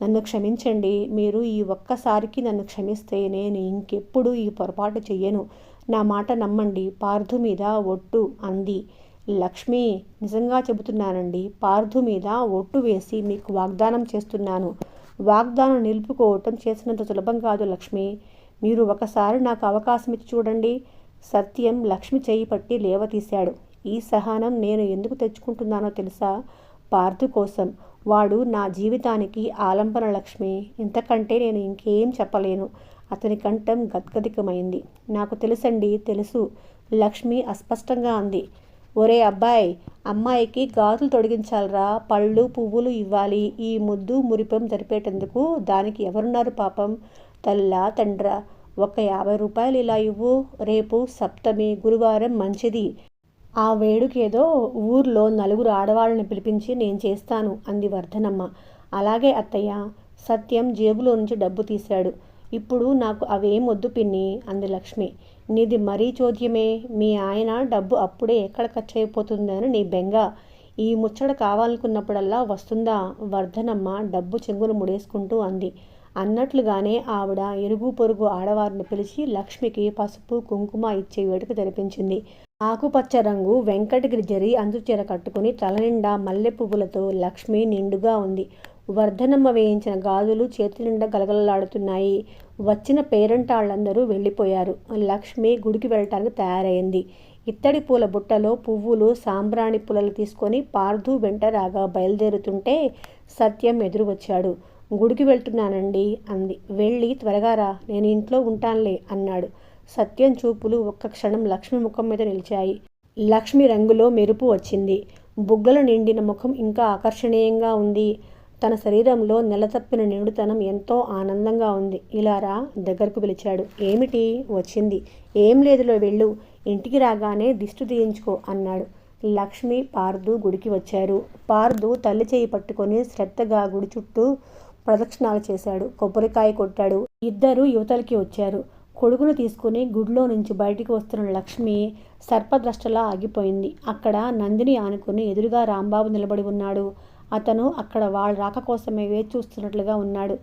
నన్ను క్షమించండి, మీరు ఈ ఒక్కసారికి నన్ను క్షమిస్తే నేను ఇంకెప్పుడు ఈ పొరపాటు చెయ్యను, నా మాట నమ్మండి, పార్థు మీద ఒట్టు అంది. లక్ష్మి, నిజంగా చెబుతున్నానండి, పార్థు మీద ఒట్టు వేసి మీకు వాగ్దానం చేస్తున్నాను. వాగ్దానం నిలుపుకోవటం చేసినంత సులభం కాదు లక్ష్మి. మీరు ఒకసారి నాకు అవకాశం ఇచ్చి చూడండి. సత్యం లక్ష్మి చేయి పట్టి లేవతీశాడు. ఈ సహనం నేను ఎందుకు తెచ్చుకుంటున్నానో తెలుసా? పార్థు కోసం. వాడు నా జీవితానికి ఆలంబన లక్ష్మి. ఇంతకంటే నేను ఇంకేం చెప్పలేను. అతని కంఠం గద్గదికమైంది. నాకు తెలుసండి, తెలుసు, లక్ష్మి అస్పష్టంగా అంది. ఒరే అబ్బాయి, అమ్మాయికి గాజులు తొడిగించాలరా, పళ్ళు పువ్వులు ఇవ్వాలి, ఈ ముద్దు మురిపం జరిపేటందుకు. దానికి ఎవరున్నారు పాపం? తల్లా తండ్రా, ఒక 50 రూపాయలు ఇలా ఇవ్వు. రేపు సప్తమి, గురువారం మంచిది. ఆ వేడుకేదో ఊర్లో 4 ఆడవాళ్ళని పిలిపించి నేను చేస్తాను అంది వర్ధనమ్మ. అలాగే అత్తయ్య. సత్యం జేబులో నుంచి డబ్బు తీశాడు. ఇప్పుడు నాకు అవేం వద్దు పిన్ని అంది లక్ష్మి. నీది మరీ చోద్యమే. మీ ఆయన డబ్బు అప్పుడే ఎక్కడ ఖర్చు అయిపోతుందని నీ బెంగ. ఈ ముచ్చట కావాలనుకున్నప్పుడల్లా వస్తుందా? వర్ధనమ్మ డబ్బు చెంగును ముడేసుకుంటూ అంది. అన్నట్లుగానే ఆవిడ ఇరుగు పొరుగు ఆడవారిని పిలిచి లక్ష్మికి పసుపు కుంకుమ ఇచ్చే వేడుక జరిపించింది. ఆకుపచ్చ రంగు వెంకటగిరి జరి అంచుచీర కట్టుకుని తలనిండా మల్లె పువ్వులతో లక్ష్మి నిండుగా ఉంది. వర్ధనమ్మ వేయించిన గాజులు చేతి నిండా గలగలలాడుతున్నాయి. వచ్చిన పేరంటాళ్ళందరూ వెళ్ళిపోయారు. లక్ష్మి గుడికి వెళ్ళటానికి తయారైంది. ఇత్తడి పూల బుట్టలో పువ్వులు, సాంబ్రాణి పుల్లలు తీసుకొని పార్థు వెంట రాగా బయలుదేరుతుంటే సత్యం ఎదురు వచ్చాడు. గుడికి వెళ్తున్నానండి అంది. వెళ్ళి త్వరగా రా, నేను ఇంట్లో ఉంటానులే అన్నాడు. సత్యం చూపులు ఒక్క క్షణం లక్ష్మి ముఖం మీద నిలిచాయి. లక్ష్మి రంగులో మెరుపు వచ్చింది. బుగ్గలు నిండిన ముఖం ఇంకా ఆకర్షణీయంగా ఉంది. తన శరీరంలో నెలతప్పిన నిండుతనం ఎంతో ఆనందంగా ఉంది. ఇలా రా, దగ్గరకు పిలిచాడు. ఏమిటి? వచ్చింది ఏం లేదులో, వెళ్ళు. ఇంటికి రాగానే దిష్టి తీయించుకో అన్నాడు. లక్ష్మి, పార్థు గుడికి వచ్చారు. పార్థు తల్లి చేయి పట్టుకొని శ్రద్ధగా గుడి చుట్టూ ప్రదక్షిణాలు చేశాడు. కొబ్బరికాయ కొట్టాడు. ఇద్దరు యువతలకి వచ్చారు. కొడుకును తీసుకుని గుడిలో నుంచి బయటికి వస్తున్న లక్ష్మి సర్పద్రష్టలా ఆగిపోయింది. అక్కడ నందిని ఆనుకుని ఎదురుగా రాంబాబు నిలబడి ఉన్నాడు. అతను అక్కడ వాళ్ళ రాక కోసమే వేచి చూస్తున్నట్లుగా ఉన్నాడు.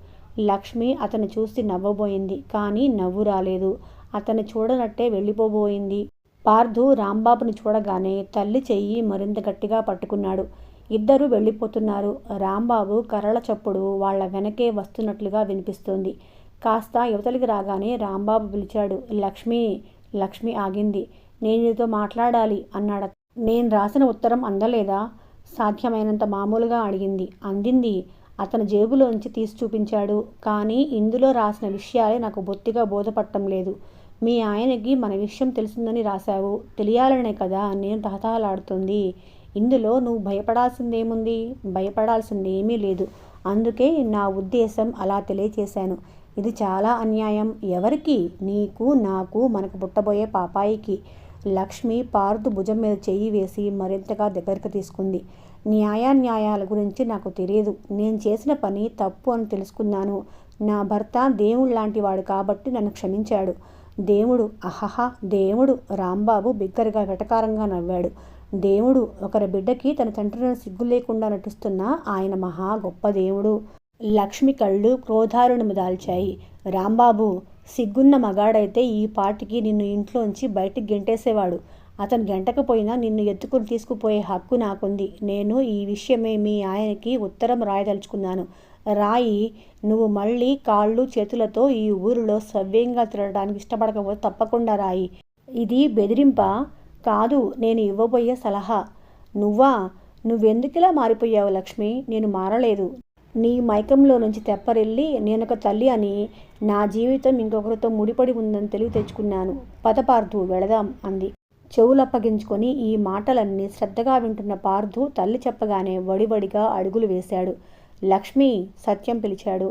లక్ష్మి అతను చూసి నవ్వబోయింది. కానీ నవ్వు రాలేదు. అతన్ని చూడనట్టే వెళ్ళిపోబోయింది. పార్థు రాంబాబుని చూడగానే తల్లి చెయ్యి మరింత గట్టిగా పట్టుకున్నాడు. ఇద్దరు వెళ్ళిపోతున్నారు. రాంబాబు కర్రల చప్పుడు వాళ్ళ వెనకే వస్తున్నట్లుగా వినిపిస్తోంది. కాస్త యువతలికి రాగానే రాంబాబు పిలిచాడు. లక్ష్మి. లక్ష్మి ఆగింది. నేను నీతో మాట్లాడాలి అన్నాడు. నేను రాసిన ఉత్తరం అందలేదా? సాధ్యమైనంత మామూలుగా అడిగింది. అందింది. అతను జేబులోంచి తీసి చూపించాడు. కానీ ఇందులో రాసిన విషయాలే నాకు బొత్తిగా బోధపడటం లేదు. మీ ఆయనకి మన విషయం తెలిసిందని రాశావు. తెలియాలనే కదా నేను తహతహలాడుతుంది. ఇందులో నువ్వు భయపడాల్సిందేముంది? భయపడాల్సిందేమీ లేదు. అందుకే నా ఉద్దేశం అలా తెలియచేశాను. ఇది చాలా అన్యాయం. ఎవరికి? నీకు, నాకు, మనకు పుట్టబోయే పాపాయికి. లక్ష్మి పార్థు భుజం మీద చెయ్యి వేసి మరింతగా దగ్గరికి తీసుకుంది. న్యాయాన్యాయాల గురించి నాకు తెలియదు. నేను చేసిన పని తప్పు అని తెలుసుకున్నాను. నా భర్త దేవుడు లాంటి వాడు కాబట్టి నన్ను క్షమించాడు. దేవుడు? అహహ, దేవుడు! రాంబాబు బిగ్గరగా వెటకారంగా నవ్వాడు. దేవుడు ఒకరి బిడ్డకి తన తండ్రిని సిగ్గు లేకుండా నటిస్తున్న ఆయన మహా గొప్ప దేవుడు. లక్ష్మి కళ్ళు క్రోధారుణము దాల్చాయి. రాంబాబు సిగ్గున్న మగాడైతే ఈ పాటికి నిన్ను ఇంట్లోంచి బయటికి గెంటేసేవాడు. అతను గెంటకపోయినా నిన్ను ఎత్తుకుని తీసుకుపోయే హక్కు నాకుంది. నేను ఈ విషయమే మీ ఆయనకి ఉత్తరం రాయదలుచుకున్నాను. రాయి. నువ్వు మళ్ళీ కాళ్ళు చేతులతో ఈ ఊరిలో సవ్యంగా తిరగడానికి ఇష్టపడకపోతే తప్పకుండా రాయి. ఇది బెదిరింపా? కాదు, నేను ఇవ్వబోయే సలహా. నువ్వా? నువ్వెందుకిలా మారిపోయావు లక్ష్మి? నేను మారలేదు. నీ మైకంలో నుంచి తెప్పరిల్లి నేనొక తల్లి అని, నా జీవితం ఇంకొకరితో ముడిపడి ఉందని తెలివి తెచ్చుకున్నాను. పద పార్థు, వెళదాం అంది. చెవులప్పగించుకొని ఈ మాటలన్నీ శ్రద్ధగా వింటున్న పార్థు తల్లి చెప్పగానే వడివడిగా అడుగులు వేశాడు. లక్ష్మి, సత్యం పిలిచాడు.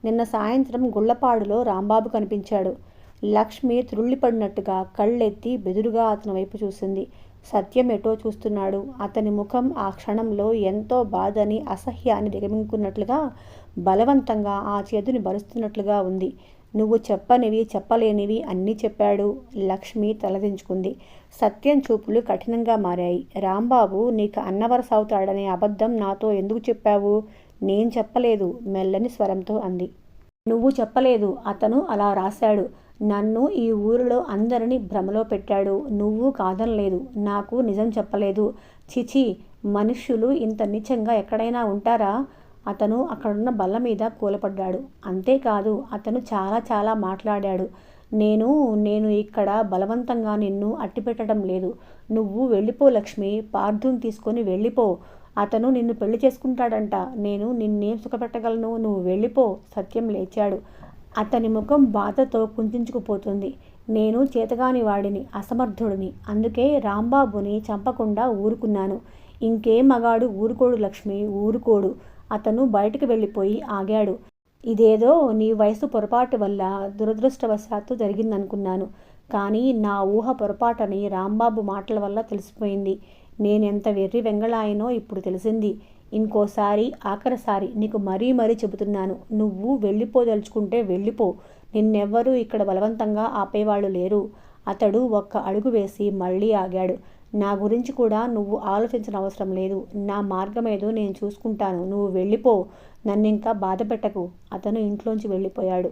నిన్న సాయంత్రం గుళ్లపాడులో రాంబాబు కనిపించాడు. లక్ష్మి త్రుళ్ళిపడినట్టుగా కళ్ళెత్తి బెదురుగా అతని వైపు చూసింది. సత్యం ఎటో చూస్తున్నాడు. అతని ముఖం ఆ క్షణంలో ఎంతో బాధని, అసహ్యాన్ని దిగమింగుకున్నట్లుగా, బలవంతంగా ఆ చేతుని భరుస్తున్నట్లుగా ఉంది. నువ్వు చెప్పనివి చెప్పలేనివి అన్నీ చెప్పాడు. లక్ష్మి తలదించుకుంది. సత్యం చూపులు కఠినంగా మారాయి. రాంబాబు నీకు అన్నవరస అవుతాడనే అబద్ధం నాతో ఎందుకు చెప్పావు? నేను చెప్పలేదు మెల్లని స్వరంతో అంది. నువ్వు చెప్పలేదు, అతను అలా రాశాడు. నన్ను ఈ ఊరిలో అందరినీ భ్రమలో పెట్టాడు. నువ్వు కాదనలేదు, నాకు నిజం చెప్పలేదు. చిచి, మనుష్యులు ఇంత నీచంగా ఎక్కడైనా ఉంటారా? అతను అక్కడున్న బల్ల మీద కూలపడ్డాడు. అంతేకాదు, అతను చాలా చాలా మాట్లాడాడు. నేను నేను ఇక్కడ బలవంతంగా నిన్ను అట్టిపెట్టడం లేదు. నువ్వు వెళ్ళిపో లక్ష్మి, పార్థుని తీసుకొని వెళ్ళిపో. అతను నిన్ను పెళ్లి చేసుకుంటాడంట. నేను నిన్నేం సుఖపెట్టగలను? నువ్వు వెళ్ళిపో. సత్యం లేచాడు. అతని ముఖం బాధతో కుంచుకుపోతుంది. నేను చేతగాని వాడిని, అసమర్థుడిని. అందుకే రాంబాబుని చంపకుండా ఊరుకున్నాను. ఇంకే మగాడు ఊరుకోడు లక్ష్మి, ఊరుకోడు. అతను బయటకు వెళ్ళిపోయి ఆగాడు. ఇదేదో నీ వయసు పొరపాటు వల్ల దురదృష్టవశాత్తు జరిగిందనుకున్నాను. కానీ నా ఊహ పొరపాటని రాంబాబు మాటల వల్ల తెలిసిపోయింది. నేనెంత వెర్రి వెంగళాయనో ఇప్పుడు తెలిసింది. ఇంకోసారి, ఆఖరిసారి నీకు మరీ మరీ చెబుతున్నాను. నువ్వు వెళ్ళిపోదలుచుకుంటే వెళ్ళిపో. నిన్నెవ్వరూ ఇక్కడ బలవంతంగా ఆపేవాళ్ళు లేరు. అతడు ఒక్క అడుగు వేసి మళ్ళీ ఆగాడు. నా గురించి కూడా నువ్వు ఆలోచించిన అవసరం లేదు. నా మార్గమేదో నేను చూసుకుంటాను. నువ్వు వెళ్ళిపో. నన్నింకా బాధ పెట్టకు. అతను ఇంట్లోంచి వెళ్ళిపోయాడు.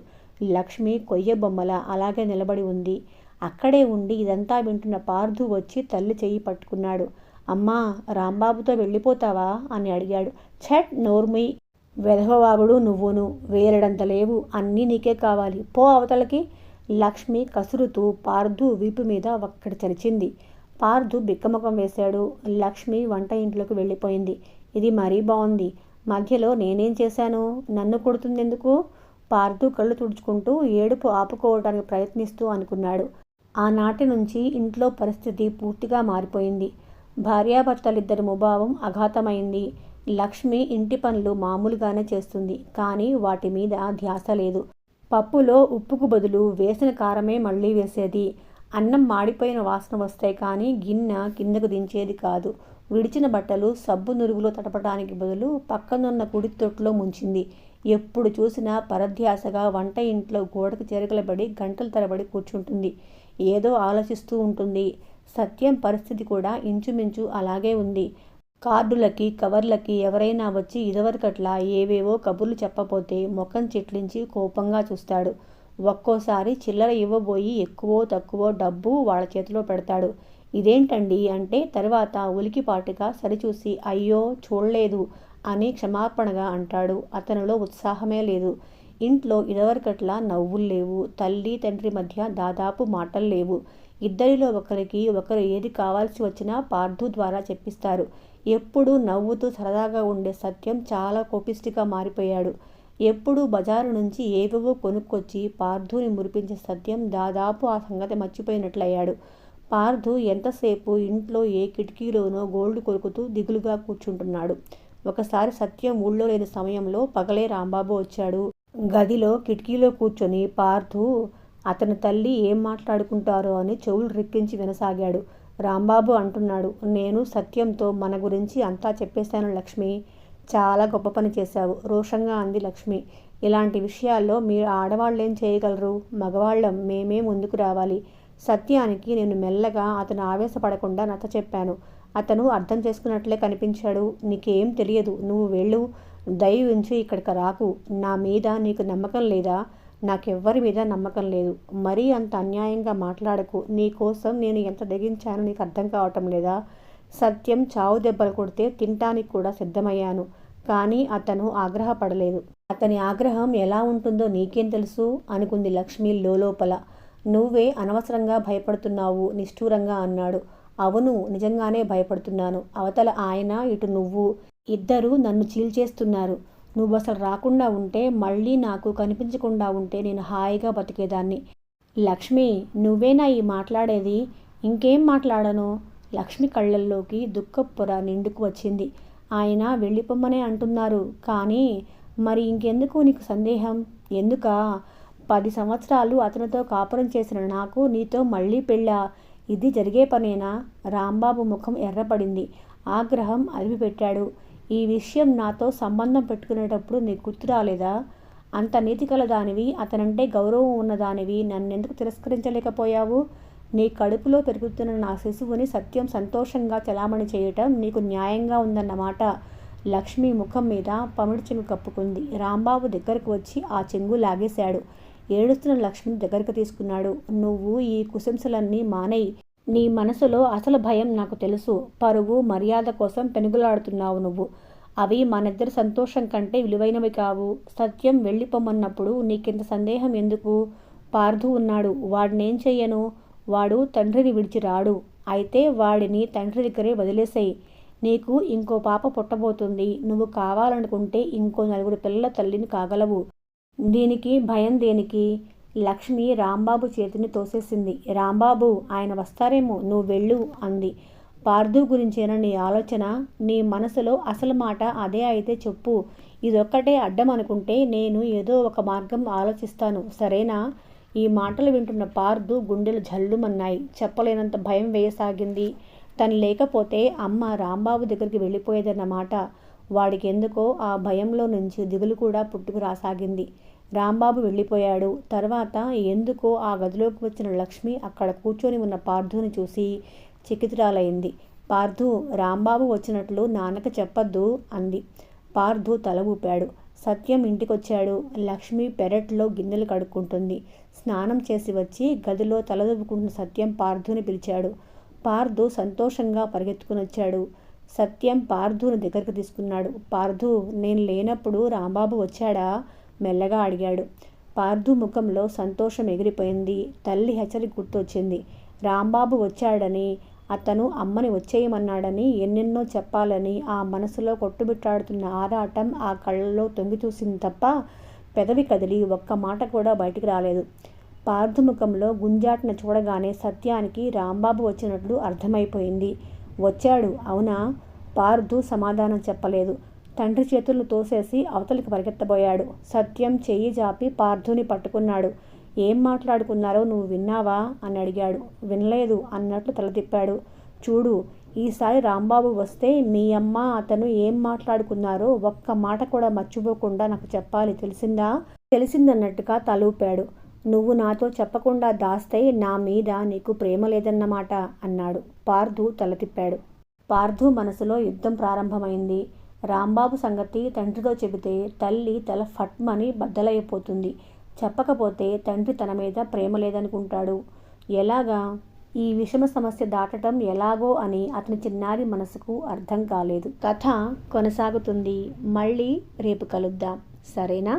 లక్ష్మి కొయ్య బొమ్మల అలాగే నిలబడి ఉంది. అక్కడే ఉండి ఇదంతా వింటున్న పార్థు వచ్చి తల్లి చెయ్యి పట్టుకున్నాడు. అమ్మా, రాంబాబుతో వెళ్ళిపోతావా అని అడిగాడు. ఛట్, నోర్మి, వెధవవాగుడు నువ్వును. వేరడంత లేవు. అన్నీ నీకే కావాలి. పో అవతలకి. లక్ష్మి కసురుతూ పార్థు వీపు మీద ఒక్కటి చరిచింది. పార్థు బిక్కముఖం వేశాడు. లక్ష్మి వంట ఇంట్లోకి వెళ్ళిపోయింది. ఇది మరీ బాగుంది. మధ్యలో నేనేం చేశాను? నన్ను కొడుతుందెందుకు? పార్థు కళ్ళు తుడుచుకుంటూ ఏడుపు ఆపుకోవడానికి ప్రయత్నిస్తూ అనుకున్నాడు. ఆనాటి నుంచి ఇంట్లో పరిస్థితి పూర్తిగా మారిపోయింది. భార్యాభర్తలిద్దరి ముభావం అఘాతమైంది. లక్ష్మి ఇంటి పనులు మామూలుగానే చేస్తుంది, కానీ వాటి మీద ధ్యాస లేదు. పప్పులో ఉప్పుకు బదులు వేసిన కారమే మళ్ళీ వేసేది. అన్నం మాడిపోయిన వాసన వస్తే కానీ గిన్నె కిందకు దించేది కాదు. విడిచిన బట్టలు సబ్బు నురుగులో తడపడానికి బదులు పక్కనున్న కుడి తొట్టులో ముంచింది. ఎప్పుడు చూసినా పరధ్యాసగా వంట ఇంట్లో గోడకు చేరికలబడి గంటల తరబడి కూర్చుంటుంది. ఏదో ఆలోచిస్తూ ఉంటుంది. సత్యం పరిస్థితి కూడా ఇంచుమించు అలాగే ఉంది. కార్డులకి, కవర్లకి ఎవరైనా వచ్చి ఇదివరకట్లా ఏవేవో కబుర్లు చెప్పపోతే ముఖం చిట్లించి కోపంగా చూస్తాడు. ఒక్కోసారి చిల్లర ఇవ్వబోయి ఎక్కువో తక్కువో డబ్బు వాళ్ళ చేతిలో పెడతాడు. ఇదేంటండి అంటే తర్వాత ఉలికిపాటుగా సరిచూసి అయ్యో చూడలేదు అని క్షమాపణగా అంటాడు. అతనిలో ఉత్సాహమే లేదు. ఇంట్లో ఇదివరకట్లా నవ్వులు లేవు. తల్లి తండ్రి మధ్య దాదాపు మాటలు లేవు. ఇద్దరిలో ఒకరికి ఒకరు ఏది కావాల్సి వచ్చినా పార్థు ద్వారా చెప్పిస్తారు. ఎప్పుడూ నవ్వుతూ సరదాగా ఉండే సత్యం చాలా కోపిష్టిగా మారిపోయాడు. ఎప్పుడూ బజారు నుంచి ఏవేవో కొనుక్కొచ్చి పార్థుని మురిపించే సత్యం దాదాపు ఆ సంగతి మర్చిపోయినట్లయ్యాడు. పార్థు ఎంతసేపు ఇంట్లో ఏ కిటికీలోనో గోల్డ్ కొరుకుతూ దిగులుగా కూర్చుంటున్నాడు. ఒకసారి సత్యం ఊళ్ళో లేని సమయంలో పగలే రాంబాబు వచ్చాడు. గదిలో కిటికీలో కూర్చొని పార్థు అతని తల్లి ఏం మాట్లాడుకుంటారో అని చెవులు రిక్కించి వినసాగాడు. రాంబాబు అంటున్నాడు, నేను సత్యంతో మన గురించి అంతా చెప్పేశాను లక్ష్మి. చాలా గొప్ప పని చేశావు, రోషంగా అంది లక్ష్మి. ఇలాంటి విషయాల్లో మీరు ఆడవాళ్ళేం చేయగలరు? మగవాళ్ళం మేమే ముందుకు రావాలి. సత్యానికి నేను మెల్లగా అతను ఆవేశపడకుండా నచ్చ చెప్పాను. అతను అర్థం చేసుకున్నట్లే కనిపించాడు. నీకేం తెలియదు, నువ్వు వెళ్ళు. దయ ఉంచి ఇక్కడికి రాకు. నా మీద నీకు నమ్మకం లేదా? నాకెవ్వరి మీద నమ్మకం లేదు. మరీ అంత అన్యాయంగా మాట్లాడకు. నీ కోసం నేను ఎంత తెగించానో నీకు అర్థం కావటం లేదా? సత్యం చావు దెబ్బలు కొడితే తినటానికి కూడా సిద్ధమయ్యాను. కానీ అతను ఆగ్రహపడలేదు. అతని ఆగ్రహం ఎలా ఉంటుందో నీకేం తెలుసు అనుకుంది లక్ష్మి లోపల. నువ్వే అనవసరంగా భయపడుతున్నావు నిష్ఠూరంగా అన్నాడు. అవును, నిజంగానే భయపడుతున్నాను. అవతల ఆయన, ఇటు నువ్వు, ఇద్దరూ నన్ను చీల్చేస్తున్నారు. నువ్వు అసలు రాకుండా ఉంటే, మళ్ళీ నాకు కనిపించకుండా ఉంటే నేను హాయిగా బతికేదాన్ని. లక్ష్మి, నువ్వేనా ఈ మాట్లాడేది? ఇంకేం మాట్లాడను? లక్ష్మి కళ్ళల్లోకి దుఃఖపొర నిండుకు వచ్చింది. ఆయన వెళ్ళిపోమ్మనే అంటున్నారు. కానీ మరి ఇంకెందుకు నీకు సందేహం? ఎందుకా? 10 సంవత్సరాలు అతనితో కాపురం చేసిన నాకు నీతో మళ్ళీ పెళ్ళా? ఇది జరిగే పనేనా? రాంబాబు ముఖం ఎర్రపడింది. ఆగ్రహం అదిపిపెట్టాడు. ఈ విషయం నాతో సంబంధం పెట్టుకునేటప్పుడు నీకు గుర్తు రాలేదా? అంత నీతి కల దానివి, అతనంటే గౌరవం ఉన్నదానివి నన్నెందుకు తిరస్కరించలేకపోయావు? నీ కడుపులో పెరుగుతున్న నా శిశువుని సత్యం సంతోషంగా చలామణి చేయటం నీకు న్యాయంగా ఉందన్నమాట. లక్ష్మి ముఖం మీద పమిడి చెంగు కప్పుకుంది. రాంబాబు దగ్గరకు వచ్చి ఆ చెంగు లాగేశాడు. ఏడుస్తున్న లక్ష్మిని దగ్గరకు తీసుకున్నాడు. నువ్వు ఈ కుశంసలన్నీ మానేయి. నీ మనసులో అసలు భయం నాకు తెలుసు. పరువు మర్యాద కోసం పెనుగులాడుతున్నావు నువ్వు. అవి మనిద్దరి సంతోషం కంటే విలువైనవి కావు. సత్యం వెళ్ళిపోమన్నప్పుడు నీకింత సందేహం ఎందుకు? పార్థు ఉన్నాడు, వాడినేం చెయ్యను? వాడు తండ్రిని విడిచి రాడు. అయితే వాడిని తండ్రి దగ్గరే వదిలేసేయి. నీకు ఇంకో పాప పుట్టబోతుంది. నువ్వు కావాలనుకుంటే ఇంకో 4 పిల్లల తల్లిని కాగలవు. దీనికి భయం దేనికి? లక్ష్మి రాంబాబు చేతిని తోసేసింది. రాంబాబు, ఆయన వస్తారేమో, నువ్వు వెళ్ళు అంది. పార్థు గురించేనా నీ ఆలోచన? నీ మనసులో అసలు మాట అదే అయితే చెప్పు. ఇదొక్కటే అడ్డం అనుకుంటే నేను ఏదో ఒక మార్గం ఆలోచిస్తాను, సరేనా? ఈ మాటలు వింటున్న పార్థు గుండెలు జల్లుమన్నాయి. చెప్పలేనంత భయం వేయసాగింది. తను లేకపోతే అమ్మ రాంబాబు దగ్గరికి వెళ్ళిపోయేదన్నమాట. వాడికి ఎందుకో ఆ భయంలో నుంచి దిగులు కూడా పుట్టుకు రాసాగింది. రాంబాబు వెళ్ళిపోయాడు. తర్వాత ఎందుకో ఆ గదిలోకి వచ్చిన లక్ష్మి అక్కడ కూర్చొని ఉన్న పార్థుని చూసి చకితురాలైంది. పార్థు, రాంబాబు వచ్చినట్లు నాన్నకి చెప్పొద్దు అంది. పార్థు తల ఊపాడు. సత్యం ఇంటికొచ్చాడు. లక్ష్మి పెరట్లో గిన్నెలు కడుక్కుంటుంది. స్నానం చేసి వచ్చి గదిలో తలదువ్వుకుంటున్న సత్యం పార్థుని పిలిచాడు. పార్థు సంతోషంగా పరిగెత్తుకునొచ్చాడు. సత్యం పార్థుని దగ్గరకు తీసుకున్నాడు. పార్థు, నేను లేనప్పుడు రాంబాబు వచ్చాడా? మెల్లగా అడిగాడు. పార్థు ముఖంలో సంతోషం ఎగిరిపోయింది. తల్లి హెచ్చరిక గుర్తొచ్చింది. రాంబాబు వచ్చాడని, అతను అమ్మని వచ్చేయమన్నాడని, ఎన్నెన్నో చెప్పాలని ఆ మనసులో కొట్టుబిట్టాడుతున్న ఆరాటం ఆ కళ్ళలో తొంగి చూసింది తప్ప పెదవి కదిలి ఒక్క మాట కూడా బయటికి రాలేదు. పార్థు ముఖంలో గుంజాటన చూడగానే సత్యానికి రాంబాబు వచ్చినట్లు అర్థమైపోయింది. వచ్చాడు, అవునా? పార్థు సమాధానం చెప్పలేదు. తండ్రి చేతులను తోసేసి అవతలికి పరిగెత్తబోయాడు. సత్యం చెయ్యి జాపి పార్థుని పట్టుకున్నాడు. ఏం మాట్లాడుకున్నారో నువ్వు విన్నావా అని అడిగాడు. వినలేదు అన్నట్లు తల తిప్పాడు. చూడు, ఈసారి రాంబాబు వస్తే మీ అమ్మ అతను ఏం మాట్లాడుకున్నారో ఒక్క మాట కూడా మర్చిపోకుండా నాకు చెప్పాలి, తెలిసిందా? తెలిసిందన్నట్టుగా తలూపాడు. నువ్వు నాతో చెప్పకుండా దాస్తే నా మీద నీకు ప్రేమ లేదన్నమాట అన్నాడు. పార్థు తల తిప్పాడు. పార్థు మనసులో యుద్ధం ప్రారంభమైంది. రాంబాబు సంగతి తండ్రితో చెబితే తల్లి తల ఫట్మని బద్దలైపోతుంది. చెప్పకపోతే తండ్రి తన మీద ప్రేమ లేదనుకుంటాడు. ఎలాగా? ఈ విషమ సమస్య దాటడం ఎలాగో అని అతని చిన్నారి మనసుకు అర్థం కాలేదు. కథ కొనసాగుతుంది. మళ్ళీ రేపు కలుద్దాం, సరేనా?